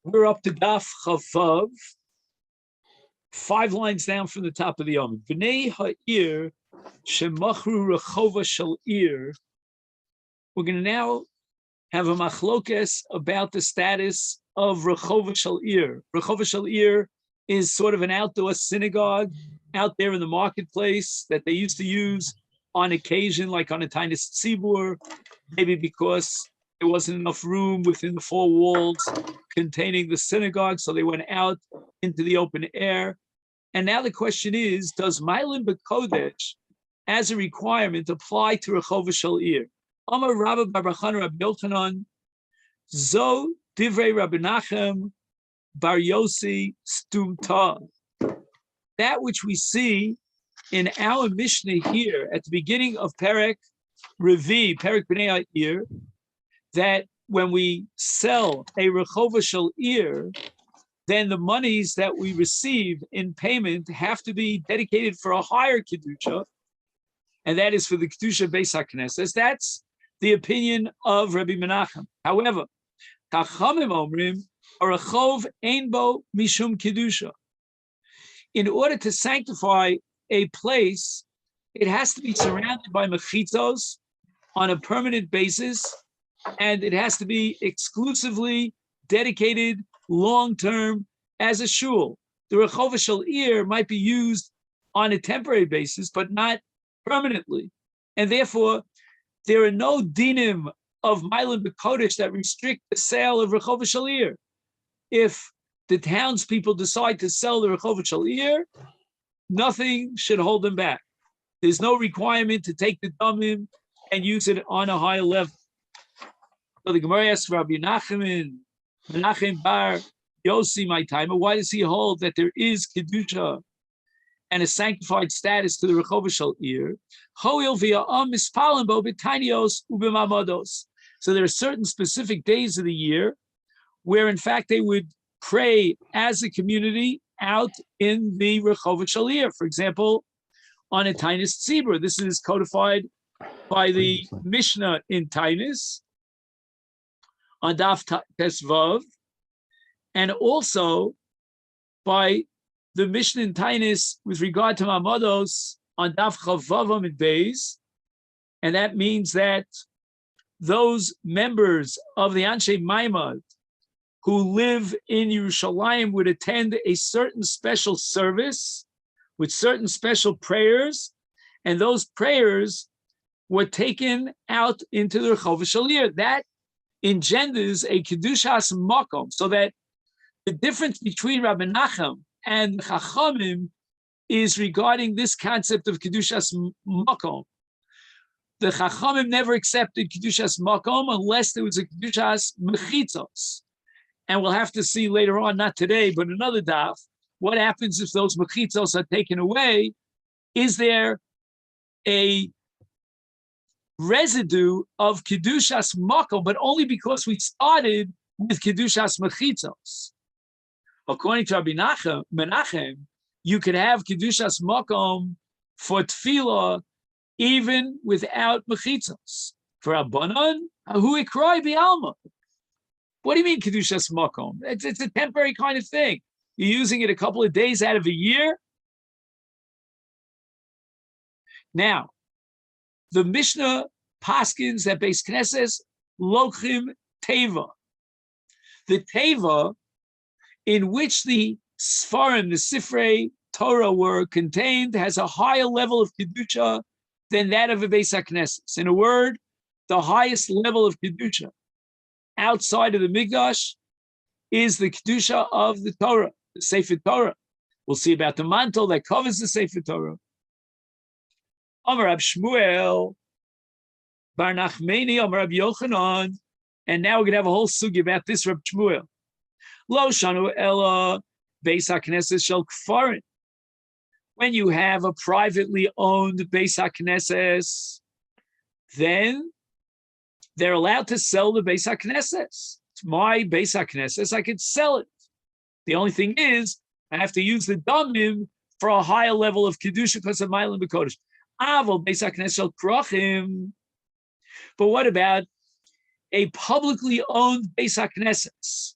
We're up to Daf Chavav, 5 lines down from the top of the Yomi. B'nei ha'ir shemachru rechova shel ir. We're going to now have a machlokes about the status of rechova shel ir. Rechova shel ir is sort of an outdoor synagogue out there in the marketplace that they used to use on occasion, like on a Tainus Tzibur, maybe because there wasn't enough room within the 4 walls containing the synagogue, so they went out into the open air. And now the question is, does Mailim B'Kodesh, as a requirement, apply to Rechova Shel Ir? Amar Rabba Bar Bachan Rabbi Yochanan, Zo Divrei Rabbi Nachem Bar Yossi Stumta. That which we see in our Mishnah here at the beginning of Perek Revi, Perek B'nei Ha'ir, that when we sell a Rechova Shel Ir, then the monies that we receive in payment have to be dedicated for a higher Kedusha, and that is for the Kedusha Beis HaKnesses. That's the opinion of Rabbi Menachem. However, Chachamim Omrim, a Rechov Ein Bo Mishum Kedusha. In order to sanctify a place, it has to be surrounded by mechitzos on a permanent basis, and it has to be exclusively dedicated long-term as a shul. The Rechova Shel Ir might be used on a temporary basis, but not permanently. And therefore, there are no dinim of Mailim B'Kodesh that restrict the sale of Rechova Shel Ir. If the townspeople decide to sell the Rechova Shel Ir, nothing should hold them back. There's no requirement to take the damim and use it on a higher level. So the Gemara asks Rabbi Menachem Bar Yossi, my timer, why does he hold that there is Kedusha and a sanctified status to the Rechova Shel Ir? So there are certain specific days of the year where, in fact, they would pray as a community out in the Rechova Shel Ir. For example, on a Tainus Tzibur. This is codified by the Mishnah in Tainus on Daf Tesvav, and also by the Mishnah in Tainus with regard to Mamados on Daf Chavav and Beis, and that means that those members of the Anshe Maimad who live in Yerushalayim would attend a certain special service with certain special prayers, and those prayers were taken out into the Rechova Shel Ir. That engenders a Kedushas Makom, so that the difference between Rabbi Nachem and Chachamim is regarding this concept of Kedushas Makom. The Chachamim never accepted Kedushas Makom unless there was a Kedushas Mechitzos. And we'll have to see later on, not today, but another daf, what happens if those Mechitzos are taken away? Is there a residue of Kedushas Makom, but only because we started with Kedushas Mechitzos? According to Rabbi Menachem, you could have Kedushas Makom for Tefillah even without Mechitzos. For Rabbanan, Hu Ikrai B'Alma. What do you mean Kedushas Makom? It's a temporary kind of thing. You're using it a couple of days out of a year. Now, the Mishnah paskins that Beis Knesses lochim teva. The teva in which the Sfarim, the Sifrei Torah, were contained has a higher level of Kedusha than that of a Beis HaKnesses. In a word, the highest level of Kedusha outside of the Mikdash is the Kedusha of the Torah, the Sefer Torah. We'll see about the mantle that covers the Sefer Torah. Amar Rab Shmuel Bar Nachmeni Amar Rab Yochanan, and now we're going to have a whole sugi about this Rab Shmuel. Lo shanu ella Beis HaKnesses shel Kfarin. When you have a privately owned Beis HaKnesses, then they're allowed to sell the Beis HaKnesses. It's my Beis HaKnesses, I could sell it. The only thing is, I have to use the damim for a higher level of Kedusha because of Mailim B'Kodesh. Avol Beis HaKnesses shel Krachim. But what about a publicly owned Beis HaKnesses?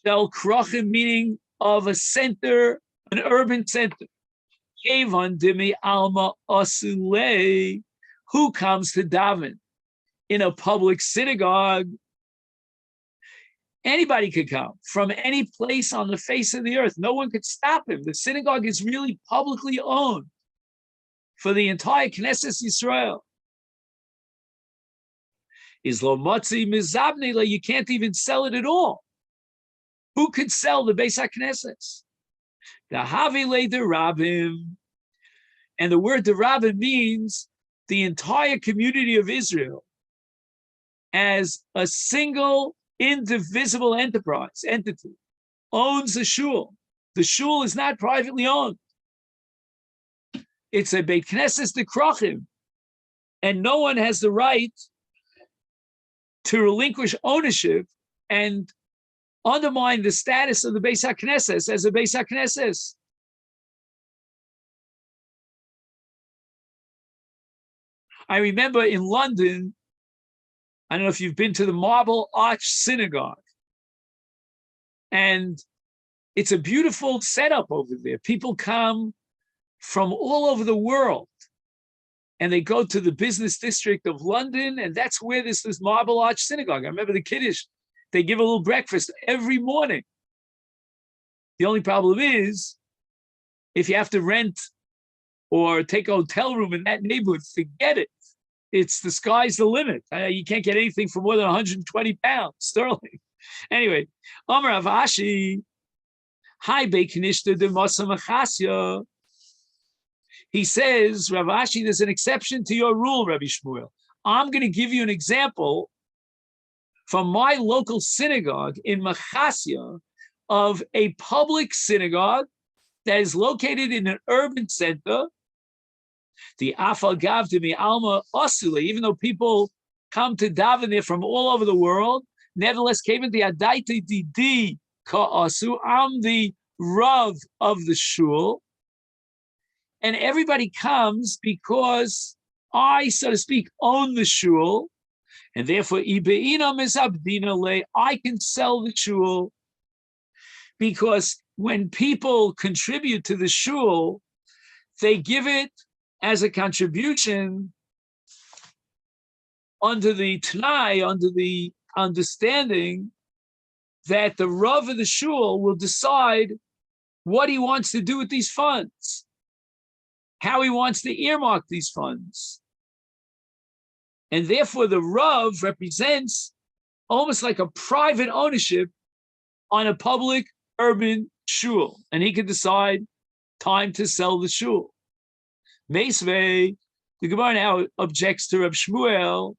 Shel Krochim, meaning of a center, an urban center. Kevan Dimi Alma Asule, who comes to daven in a public synagogue? Anybody could come from any place on the face of the earth. No one could stop him. The synagogue is really publicly owned for the entire Knesset Yisrael. Is lo motzi mizabnele, you can't even sell it at all. Who could sell the Beis HaKnesses? The Havile de Rabbim. And the word de Rabbim means the entire community of Israel as a single indivisible entity owns the shul. The shul is not privately owned. It's a Beit Knesset de Krochim, and no one has the right to relinquish ownership and undermine the status of the Beis HaKnesses as a Beis HaKnesses. I remember in London, I don't know if you've been to the Marble Arch Synagogue, and it's a beautiful setup over there. People come from all over the world, and they go to the business district of London, and that's where this Marble Arch Synagogue. I remember the Kiddush, they give a little breakfast every morning. The only problem is, if you have to rent or take a hotel room in that neighborhood, forget it. It's the sky's the limit. You can't get anything for more than 120 pounds sterling. Anyway, Amar Avashi, Hi Bekinishta de Masa Machasya. He says, Rav Ashi, there's an exception to your rule, Rabbi Shmuel. I'm going to give you an example from my local synagogue in Machasya of a public synagogue that is located in an urban center. The Afal Gav de Mi Alma Asule, even though people come to daven there from all over the world, nevertheless came in the Adaita Didi Ka'asu. I'm the Rav of the shul. And everybody comes because I, so to speak, own the shul, and therefore I can sell the shul, because when people contribute to the shul, they give it as a contribution under the Tanai, under the understanding that the Rav of the shul will decide what he wants to do with these funds, how he wants to earmark these funds. And therefore the Rav represents almost like a private ownership on a public urban shul. And he can decide time to sell the shul. Meisvei, the Gemara now objects to Reb Shmuel,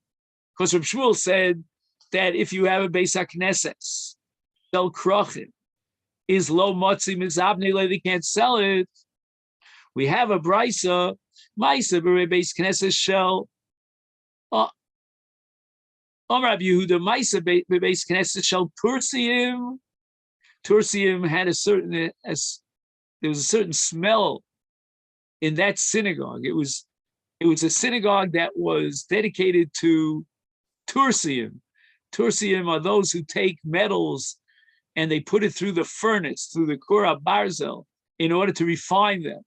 because Reb Shmuel said that if you have a Beis HaKnesses, Shel Krochim, is lo motzi mizabnei, they can't sell it. We have a brisa, Maisa Beis Knesset Shel Amar Yehuda, Maisa Beis Knesset Shel Tursiim. Tursiim had a certain, there was a certain smell in that synagogue. It was a synagogue that was dedicated to Tursiim. Tursiim are those who take metals and they put it through the furnace, through the Kura Barzel, in order to refine them.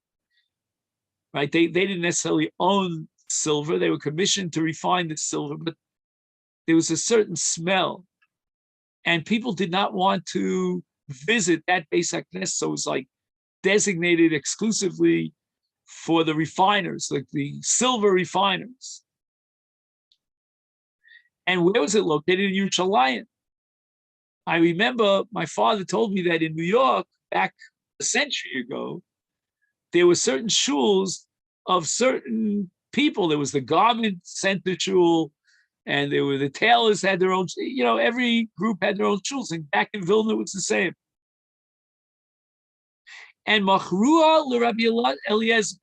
Right? They didn't necessarily own silver. They were commissioned to refine the silver, but there was a certain smell. And people did not want to visit that Beis HaKnesses, so it was like designated exclusively for the refiners, like the silver refiners. And where was it located? In Yerushalayim. I remember my father told me that in New York, back a century ago, there were certain shuls of certain people. There was the garment center shul, and there were the tailors had their own, every group had their own shuls. And back in Vilna, it was the same. And Machrua l'Rabbi Eliezer,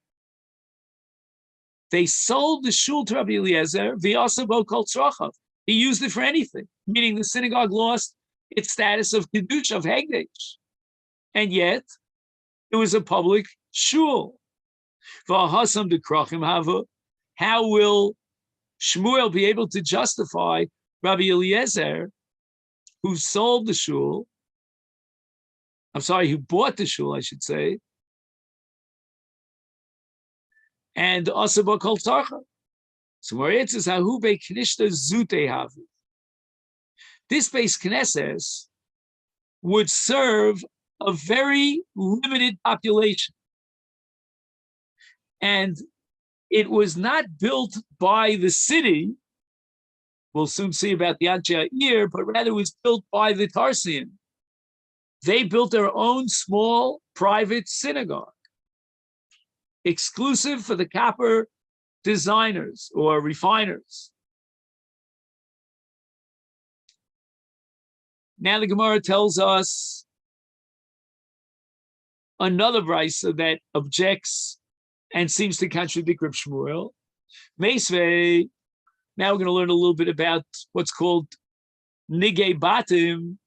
they sold the shul to Rabbi Eliezer, v'yasabo kol tzrachav. He used it for anything, meaning the synagogue lost its status of Kiddush, of Hegdesh. And yet, it was a public shul. V'ahasam de krachim hava. How will Shmuel be able to justify Rabbi Eliezer, who sold the shul, I'm sorry, who bought the shul, I should say, and also Bakol Tarcha. So where it says Hahu Be Knishta Zute Havu. This base Knesses would serve a very limited population. And it was not built by the city. We'll soon see about the Anshe Ha'ir, but rather it was built by the Tarsian. They built their own small private synagogue, exclusive for the copper designers or refiners. Now the Gemara tells us another brisa that objects and seems to contradict Reb Shmuel. Meisvei, now we're going to learn a little bit about what's called nigei batim,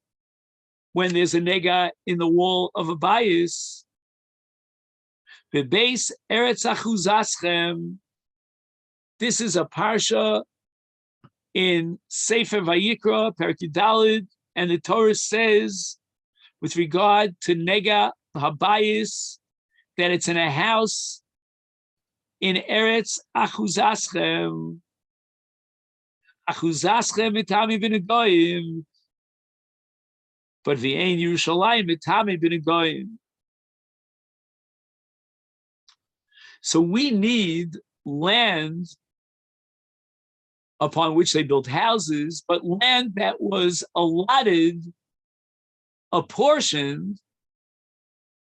when there's a nega in the wall of a bayis. Bebeis eretz achuzaschem. This is a parsha in Sefer Vayikra, Perek Yudalid, and the Torah says, with regard to nega habayis, that it's in a house in Eretz Achuzaschem. Achuzaschem mitami b'negoyim. But v'ein Yerushalayim mitami b'negoyim. So we need land upon which they built houses, but land that was allotted, apportioned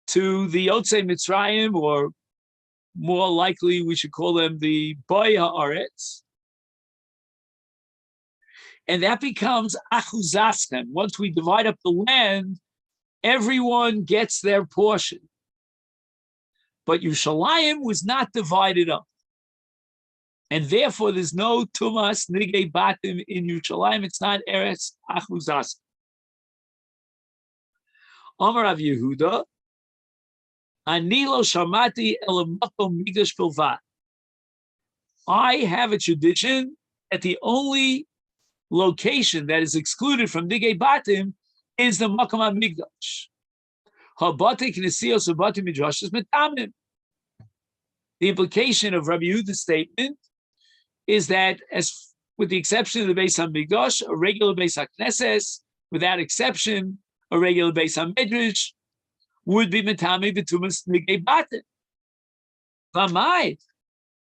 to the Yotzei Mitzrayim, or more likely we should call them the Boy Haaretz. And that becomes Achuzaschem. Once we divide up the land, everyone gets their portion. But Yerushalayim was not divided up. And therefore, there's no Tumas Nigei Batim in Yerushalayim. It's not Eretz Achuzaschem. Amar Rav Yehuda, Ani lo shamati el makom migdash bilvad. I have a tradition that the only location that is excluded from Nigei Batim is the Makom HaMikdash. Habati Knesios Habati Midrashos Metamim. The implication of Rabbi Yehuda's statement is that, as with the exception of the Beis HaMikdash, a regular Beis HaKnesses, without exception, a regular Beis HaMidrash, would be Metami B'tumas Nigei Batim. V'amai,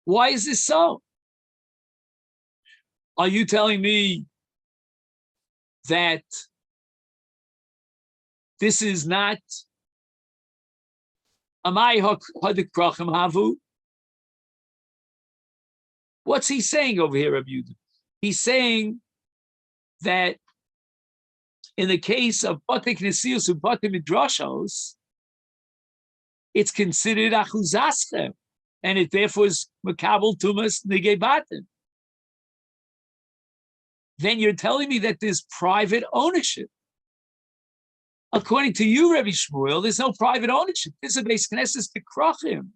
why is this so? Are you telling me that this is not Amai Hadik Krachim Havu? What's he saying over here, Rabbi Yehuda? He's saying that in the case of Batik Nesius and Batik Midrashos, it's considered Achuzaschem, and it therefore is Makabel Tumas Nigei Batim. Then you're telling me that there's private ownership. According to you, Rabbi Shmuel, there's no private ownership. This is a Beis Knesses B'Krachim.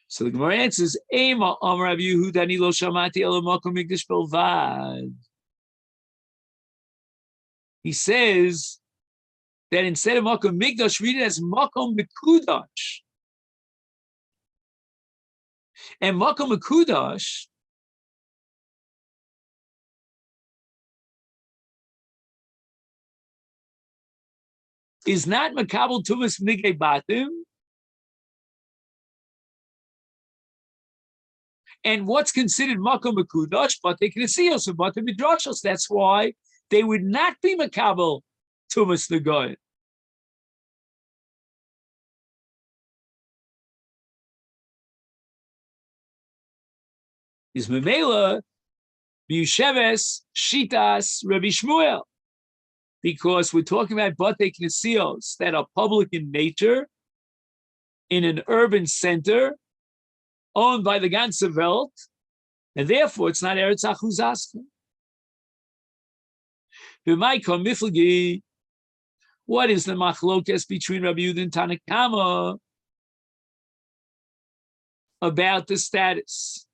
So the Gemara answers, Ema Amar Rabbi Yehuda ani lo shamati ela makom mikdash bilvad. He says that instead of makom mikdash, read it as makom mikudash. And makom mikudash is not makabel tumas nigei batim. And what's considered makom mekudash, but they can see us about the midrashos. That's why they would not be makabel tumas negoyim. Is memela b'yusheves shitas Rabbi Shmuel, because we're talking about batei knesios that are public in nature, in an urban center, owned by the ganze Welt, and therefore it's not Eretz Achuzaschem. What is the machlokes between Rabbi Yehuda and Tanakama about the status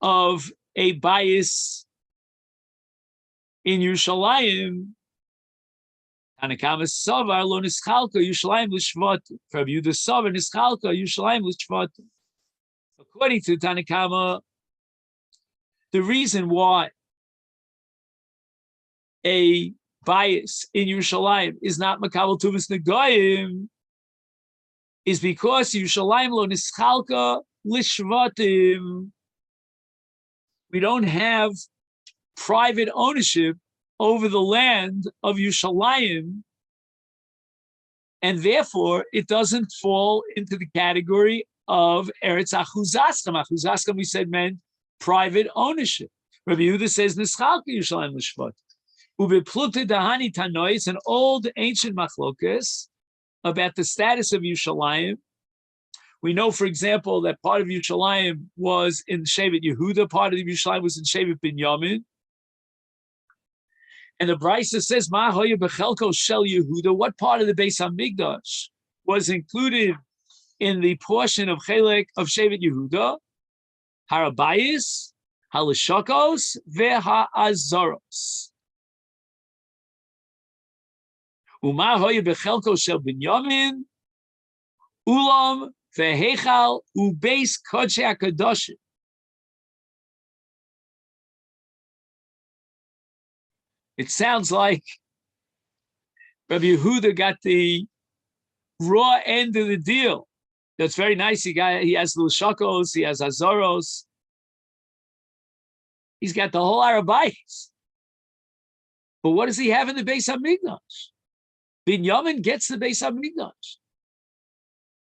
of a bias in Yerushalayim, Tanakama Savar lo nischalka Yerushalayim l'shvatim. From you the Savar nischalka Yerushalayim l'shvatim. According to Tanakama, the reason why a bias in Yerushalayim is not makabel tuvas negoyim is because Yerushalayim lo nischalka l'shvatim. We don't have private ownership over the land of Yerushalayim, and therefore it doesn't fall into the category of Eretz Achuzaskam. Achuzaskam, we said, meant private ownership. Rabbi Yehuda says Nischalka Yerushalayim l'shvat. Ubeplukta dahani tanoi, it's an old ancient machlokas about the status of Yerushalayim. We know, for example, that part of Yerushalayim was in Shevet Yehuda, part of Yerushalayim was in Shevet Binyamin. And the Brisa says, Ma hoya bechelko shel Yehuda, what part of the Beis HaMikdash was included in the portion of Chelek of Shevet Yehuda? Harabayis, Halashakos, Ve'ha'azaros. Uma hoya bechelko shel Binyamin, Ulam, Ve'hechal, Ubeis Kodshei HaKadoshim. It sounds like Rabbi Yehuda got the raw end of the deal. That's very nice. He has Lushakos, he has Azoros. He's got the whole Arabayis. But what does he have in the Beis HaMikdash? Binyamin gets the Beis HaMikdash.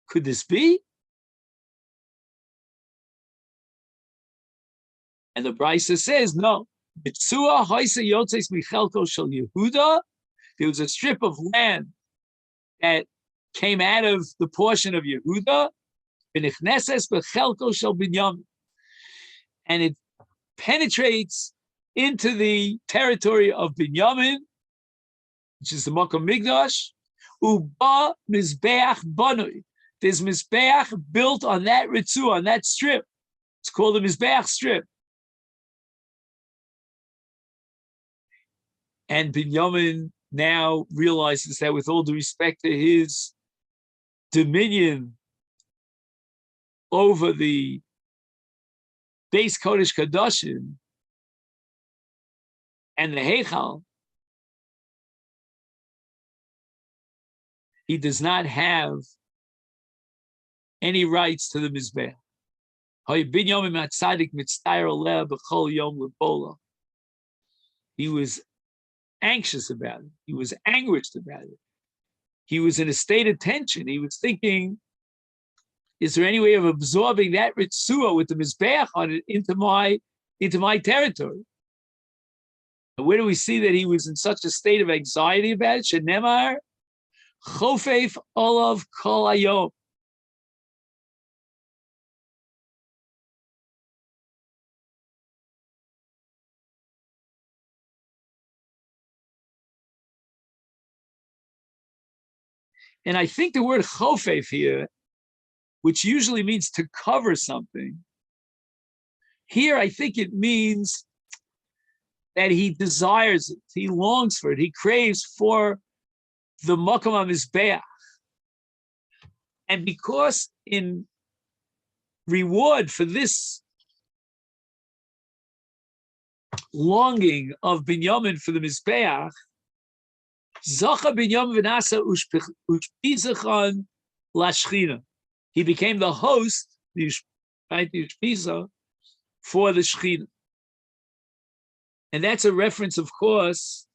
Could this be? And the Brisa says, no. There was a strip of land that came out of the portion of Yehuda, and it penetrates into the territory of Binyamin, which is the Makom Migdash. Uba Mizbeach Banui. There's Mizbeach built on that Ritzu, on that strip. It's called the Mizbeach strip. And Binyamin now realizes that, with all due respect to his dominion over the Beis Kodesh Kadoshim and the Heichal, he does not have any rights to the Mizbeach. He was anxious about it. He was anguished about it. He was in a state of tension. He was thinking, is there any way of absorbing that ritzua with the mizbeach on it into my territory? And where do we see that he was in such a state of anxiety about it? Shenemar chofef olav kol hayom. And I think the word chofef here, which usually means to cover something, here I think it means that he desires it, he longs for it, he craves for the makom hamizbeach. And because in reward for this longing of Binyamin for the mizbeach, Zacha Binyamin v'nasa ushpizachon lashchina. He became the host, the ushpiza, for the shchina. And that's a reference, of course,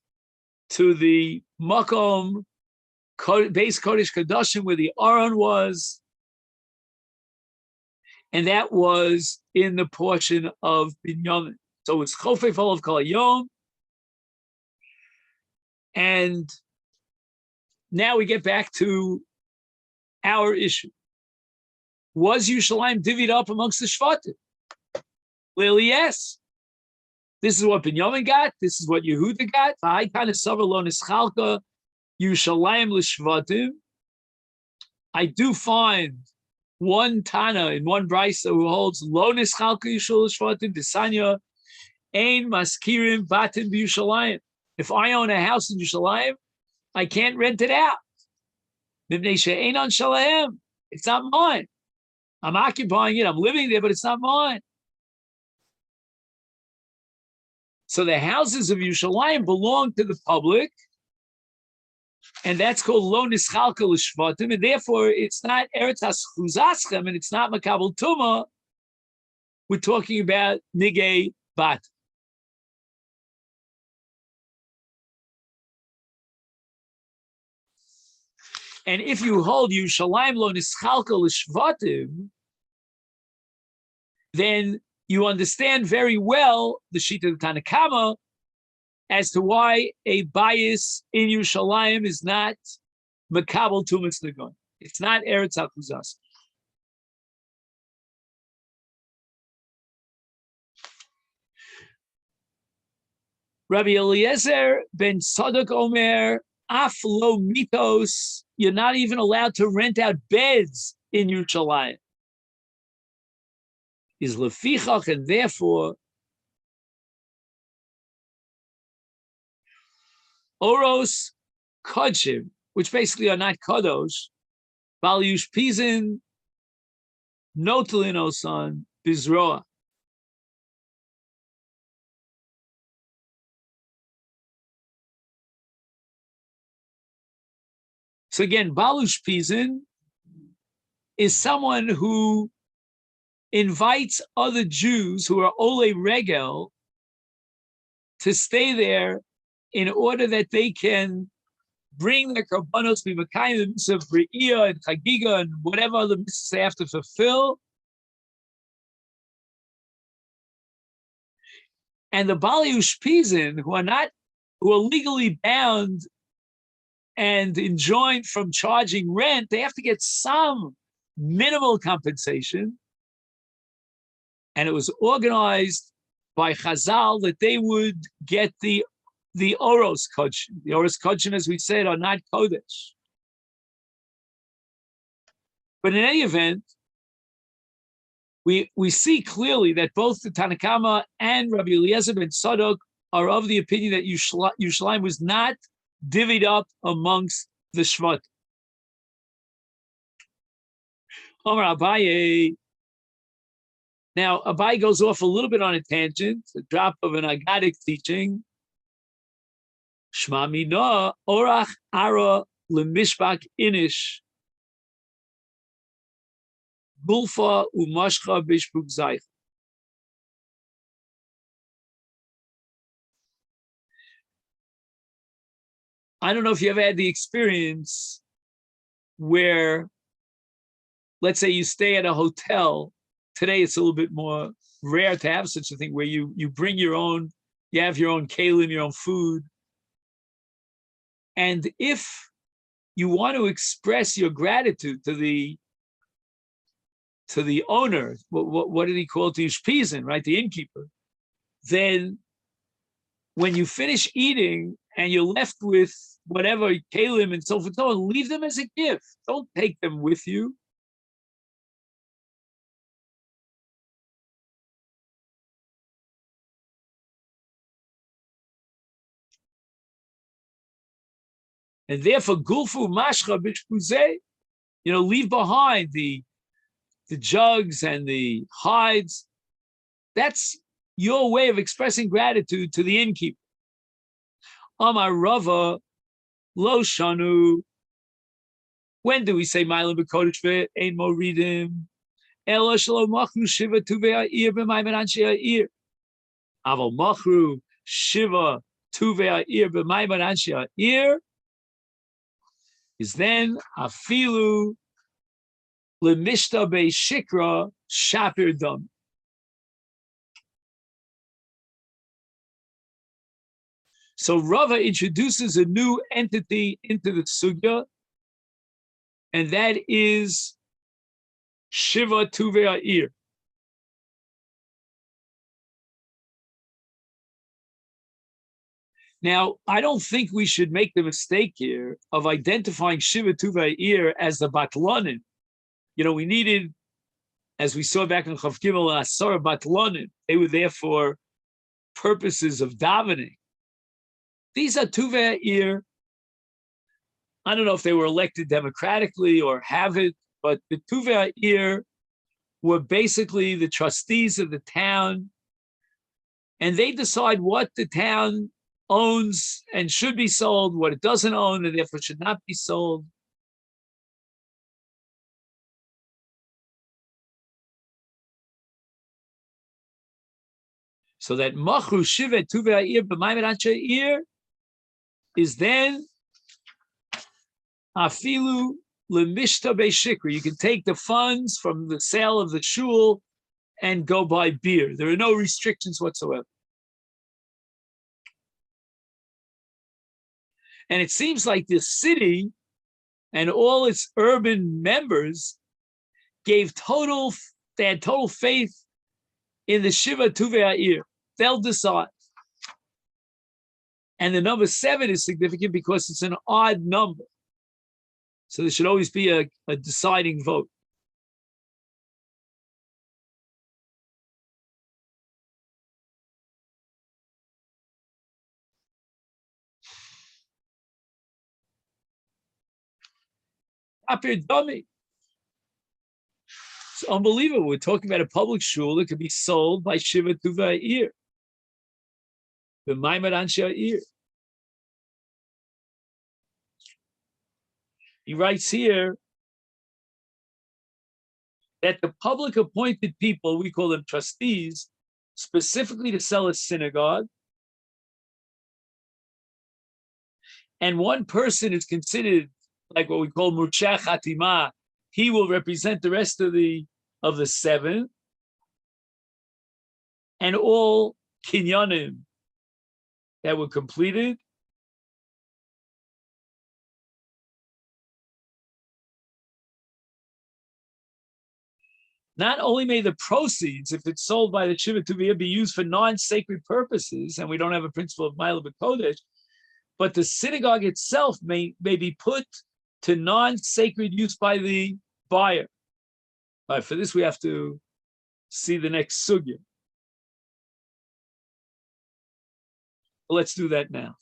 to the makom Beis Kodesh Kadoshim, where the Aron was, and that was in the portion of Binyamin. So it's Chofef Olav Kol Hayom. And now we get back to our issue. Was Yerushalayim divvied up amongst the Shvatim? Clearly, yes. This is what Binyamin got. This is what Yehuda got. Yerushalayim l'Shvatim. I do find one Tana in one Brisa who holds Lo Nischalka Yerushalayim l'Shvatim, Desanya, Ein Maskirim Batim B'Yerushalayim. If I own a house in Yerushalayim, I can't rent it out. It's not mine. I'm occupying it. I'm living there, but it's not mine. So the houses of Yerushalayim belong to the public, and that's called lo nischalka l'shvatim, and therefore it's not eretz haschuzaschem, and it's not makabel tuma. We're talking about nigei bat. And if you hold Yerushalayim lo nischalka l'shvatim, then you understand very well the Shita of Tanna Kama as to why a bias in Yerushalayim is not makabel tumas negon. It's not eretz hakuzas. Rabbi Eliezer ben Tzadok Omer, af lo mitos, you're not even allowed to rent out beds in Yerushalayim. Is lefichach, and therefore oros kodshim, which basically are not kadosh, bal yushpizin notlin osan bizroa. So again, bal yushpizin is someone who invites other Jews who are ole regel to stay there in order that they can bring their korbanos, be makayim the mitzvah of B'riyah and Chagiga and whatever other mitzvahs they have to fulfill. And the Bali Ushpizin, who are legally bound and enjoined from charging rent, they have to get some minimal compensation. And it was organized by Chazal that they would get the Oros Kodshin. The Oros Kodshin, as we said, are not Kodesh. But in any event, we see clearly that both the Tanna Kama and Rabbi Eliezer ben Tzadok are of the opinion that Yerushalayim was not divvied up amongst the Shvat. Omar Abaye. Now, Abaye goes off a little bit on a tangent, a drop of an agadic teaching. Shma mina orach ara lemishbak inish gulfa umashcha bishbuk zayich. I don't know if you ever had the experience where, let's say you stay at a hotel. Today it's a little bit more rare to have such a thing where you bring your own, you have your own kalim, your own food. And if you want to express your gratitude to the owner, what did he call it? The Ushpizin, right? The innkeeper. Then when you finish eating and you're left with whatever kalim and so forth, leave them as a gift. Don't take them with you. And therefore, gulfu mashcha bishpuzeh, leave behind the jugs and the hides. That's your way of expressing gratitude to the innkeeper. Amar Rava lo shanu. When do we say Ma'alim b'kodesh ve'ein moridim? Ela shelo machru shiva tuvei ha'ir b'mayim anshe ha'ir. Aval machru shiva tuvei ha'ir b'mayim anshe ha'ir is then afilu lemishta be'shikra shapir dam. So Rava introduces a new entity into the sugya, and that is Shiva Tuvei Ha'ir. Now, I don't think we should make the mistake here of identifying Shiva Tuvei Ha'ir as the Batlanin. We needed, as we saw back in Chav Gimel, Asara Batlanin. They were there for purposes of davening. These are Tuvei. I don't know if they were elected democratically or have it, but the Tuvei were basically the trustees of the town, and they decide what the town owns and should be sold, what it doesn't own, and therefore should not be sold. So that Machru Shivet Tuvei b'Maimed Anshe is then Afilu Lemishta Beishikri. You can take the funds from the sale of the shul and go buy beer. There are no restrictions whatsoever. And it seems like the city and all its urban members they had total faith in the Shiva Tuvei. They'll decide. And the number 7 is significant because it's an odd number. So there should always be a deciding vote. Dummy. It's unbelievable. We're talking about a public shul that could be sold by Shiva Tuvei. The Maimed Anshe. He writes here that the public appointed people, we call them trustees, specifically to sell a synagogue, and one person is considered like what we call Mursheh Chatima. He will represent the rest of the 7, and all kinyanim that were completed. Not only may the proceeds, if it's sold by the Shiva Tuvei, be used for non-sacred purposes, and we don't have a principle of Ma'ila B'Kodesh, but the synagogue itself may be put to non-sacred use by the buyer. All right, for this we have to see the next sugya. Let's do that now.